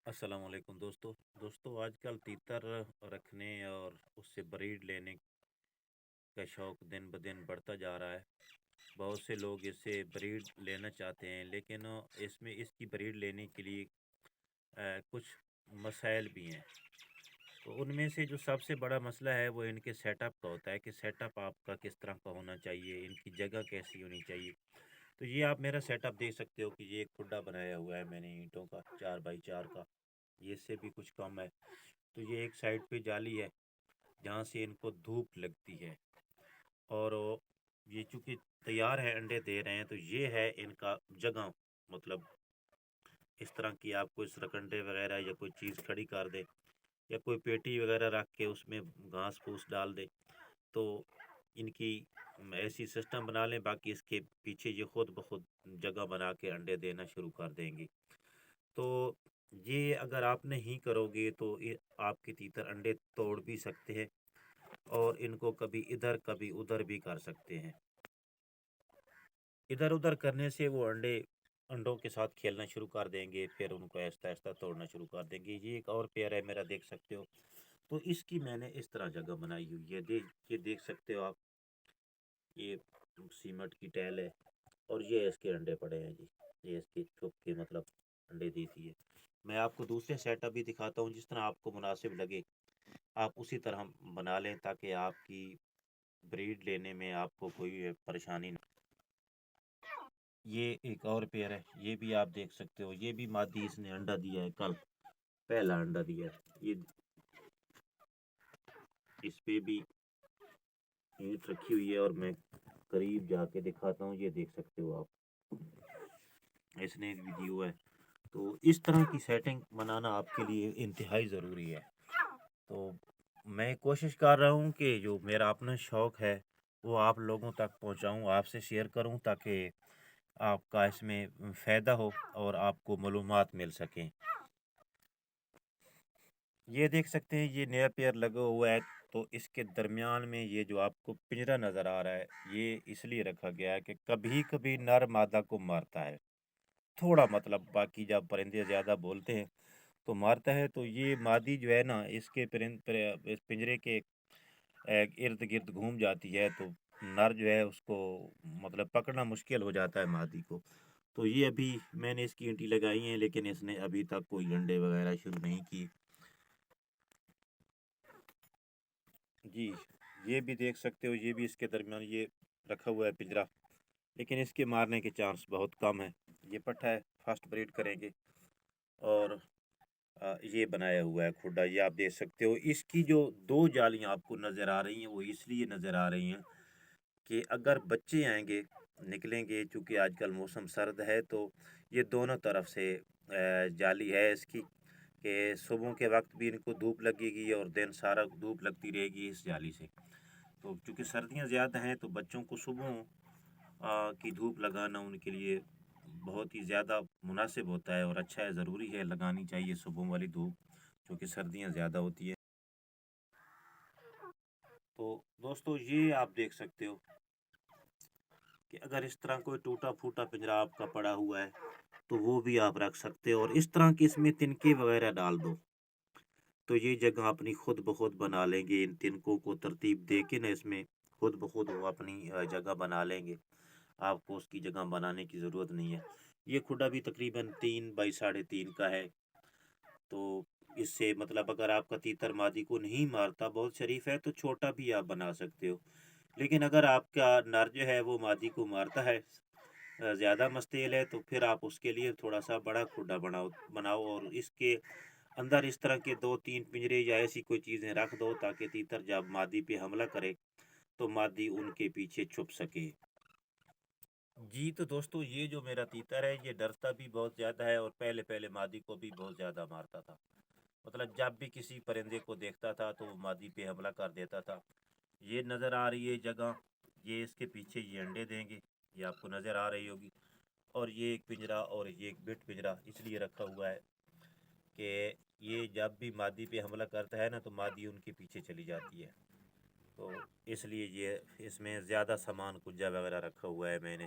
السلام علیکم دوستو آج کل تیتر رکھنے اور اس سے بریڈ لینے کا شوق دن بدن بڑھتا جا رہا ہے۔ بہت سے لوگ اس سے بریڈ لینا چاہتے ہیں، لیکن اس کی بریڈ لینے کے لیے کچھ مسائل بھی ہیں۔ تو ان میں سے جو سب سے بڑا مسئلہ ہے وہ ان کے سیٹ اپ کا ہوتا ہے کہ سیٹ اپ آپ کا کس طرح کا ہونا چاہیے، ان کی جگہ کیسی ہونی چاہیے۔ تو یہ آپ میرا سیٹ اپ دیکھ سکتے ہو کہ یہ ایک کھڈا بنایا ہوا ہے میں نے اینٹوں کا 4x4 کا، یہ اس سے بھی کچھ کم ہے۔ تو یہ ایک سائڈ پہ جالی ہے جہاں سے ان کو دھوپ لگتی ہے، اور یہ چونکہ تیار ہے انڈے دے رہے ہیں، تو یہ ہے ان کا جگہ۔ مطلب اس طرح کی آپ کوئی سرکنڈے وغیرہ یا کوئی چیز کھڑی کر دے یا کوئی پیٹی وغیرہ رکھ کے اس میں گھاس پھوس ڈال دے تو ان کی ایسی سسٹم بنا لیں، باقی اس کے پیچھے یہ خود بخود جگہ بنا کے انڈے دینا شروع کر دیں گے۔ تو یہ اگر آپ نہیں کرو گے تو آپ کے تیتر انڈے توڑ بھی سکتے ہیں اور ان کو کبھی ادھر کبھی ادھر بھی کر سکتے ہیں۔ ادھر ادھر کرنے سے وہ انڈوں کے ساتھ کھیلنا شروع کر دیں گے، پھر ان کو آہستہ آہستہ توڑنا شروع کر دیں گے۔ یہ ایک اور پیئر ہے میرا، دیکھ سکتے ہو۔ تو اس کی میں نے اس طرح جگہ بنائی ہوئی ہے، یہ دیکھ سکتے ہو آپ، یہ سیمنٹ کی ٹائل ہے اور یہ اس کے انڈے پڑے ہیں جی، یہ اس کی چھپ کے مطلب انڈے دیتی ہے۔ میں آپ کو دوسرے سیٹ اپ بھی دکھاتا ہوں، جس طرح آپ کو مناسب لگے آپ اسی طرح بنا لیں، تاکہ آپ کی بریڈ لینے میں آپ کو کوئی پریشانی نہ۔ یہ ایک اور پیئر ہے، یہ بھی آپ دیکھ سکتے ہو، یہ بھی مادی اس نے انڈا دیا ہے، کل پہلا انڈا دیا ہے۔ یہ اس پہ بھی اینٹ رکھی ہوئی ہے اور میں قریب جا کے دکھاتا ہوں، یہ دیکھ سکتے ہو آپ، اس نے بھی دی ہوا ہے۔ تو اس طرح کی سیٹنگ بنانا آپ کے لیے انتہائی ضروری ہے۔ تو میں کوشش کر رہا ہوں کہ جو میرا اپنا شوق ہے وہ آپ لوگوں تک پہنچاؤں، آپ سے شیئر کروں، تاکہ آپ کا اس میں فائدہ ہو اور آپ کو معلومات مل سکیں۔ یہ دیکھ سکتے ہیں، یہ نیا پیئر لگا ہوا ہے، تو اس کے درمیان میں یہ جو آپ کو پنجرا نظر آ رہا ہے، یہ اس لیے رکھا گیا ہے کہ کبھی کبھی نر مادہ کو مارتا ہے تھوڑا، مطلب باقی جب پرندے زیادہ بولتے ہیں تو مارتا ہے، تو یہ مادی جو ہے نا اس کے اس پنجرے کے ارد گرد گھوم جاتی ہے، تو نر جو ہے اس کو مطلب پکڑنا مشکل ہو جاتا ہے مادی کو۔ تو یہ ابھی میں نے اس کی اینٹی لگائی ہیں، لیکن اس نے ابھی تک کوئی انڈے وغیرہ شروع نہیں کی جی۔ یہ بھی دیکھ سکتے ہو، یہ بھی اس کے درمیان یہ رکھا ہوا ہے پنجرا، لیکن اس کے مارنے کے چانس بہت کم ہے۔ یہ پٹھا ہے، فاسٹ بریڈ کریں گے۔ اور یہ بنایا ہوا ہے کھڈا، یہ آپ دیکھ سکتے ہو۔ اس کی جو دو جالیاں آپ کو نظر آ رہی ہیں وہ اس لیے نظر آ رہی ہیں کہ اگر بچے آئیں گے نکلیں گے، چونکہ آج کل موسم سرد ہے، تو یہ دونوں طرف سے جالی ہے اس کی، کہ صبح کے وقت بھی ان کو دھوپ لگے گی اور دن سارا دھوپ لگتی رہے گی اس جالی سے۔ تو چونکہ سردیاں زیادہ ہیں تو بچوں کو صبح کی دھوپ لگانا ان کے لیے بہت ہی زیادہ مناسب ہوتا ہے اور اچھا ہے، ضروری ہے، لگانی چاہیے صبح والی دھوپ، چونکہ سردیاں زیادہ ہوتی ہے۔ تو دوستو یہ آپ دیکھ سکتے ہو کہ اگر اس طرح کوئی ٹوٹا پھوٹا پنجرا آپ کا پڑا ہوا ہے تو وہ بھی آپ رکھ سکتے ہو، اور اس طرح کی اس میں تنکے وغیرہ ڈال دو تو یہ جگہ اپنی خود بخود بنا لیں گے۔ ان تنکوں کو ترتیب دے کے نا اس میں خود بخود وہ اپنی جگہ بنا لیں گے، آپ کو اس کی جگہ بنانے کی ضرورت نہیں ہے۔ یہ کھڈا بھی تقریباً 3x3.5 کا ہے، تو اس سے مطلب اگر آپ کا تیتر مادی کو نہیں مارتا، بہت شریف ہے، تو چھوٹا بھی آپ بنا سکتے ہو۔ لیکن اگر آپ کا نر جو ہے وہ مادی کو مارتا ہے، زیادہ مستعل ہے، تو پھر آپ اس کے لیے تھوڑا سا بڑا کھڈا بناؤ اور اس کے اندر اس طرح کے 2-3 پنجرے یا ایسی کوئی چیزیں رکھ دو، تاکہ تیتر جب مادی پہ حملہ کرے تو مادی ان کے پیچھے چھپ سکے۔ جی تو دوستو، یہ جو میرا تیتر ہے یہ ڈرتا بھی بہت زیادہ ہے اور پہلے پہلے مادی کو بھی بہت زیادہ مارتا تھا، مطلب جب بھی کسی پرندے کو دیکھتا تھا تو وہ مادی پہ حملہ کر دیتا تھا۔ یہ نظر آ رہی ہے جگہ، یہ اس کے پیچھے یہ انڈے دیں گے، یہ آپ کو نظر آ رہی ہوگی۔ اور یہ ایک پنجرا اور یہ ایک بٹ پنجرا اس لیے رکھا ہوا ہے کہ یہ جب بھی مادی پہ حملہ کرتا ہے نا تو مادی ان کے پیچھے چلی جاتی ہے، تو اس لیے یہ اس میں زیادہ سامان کجا وغیرہ رکھا ہوا ہے میں نے۔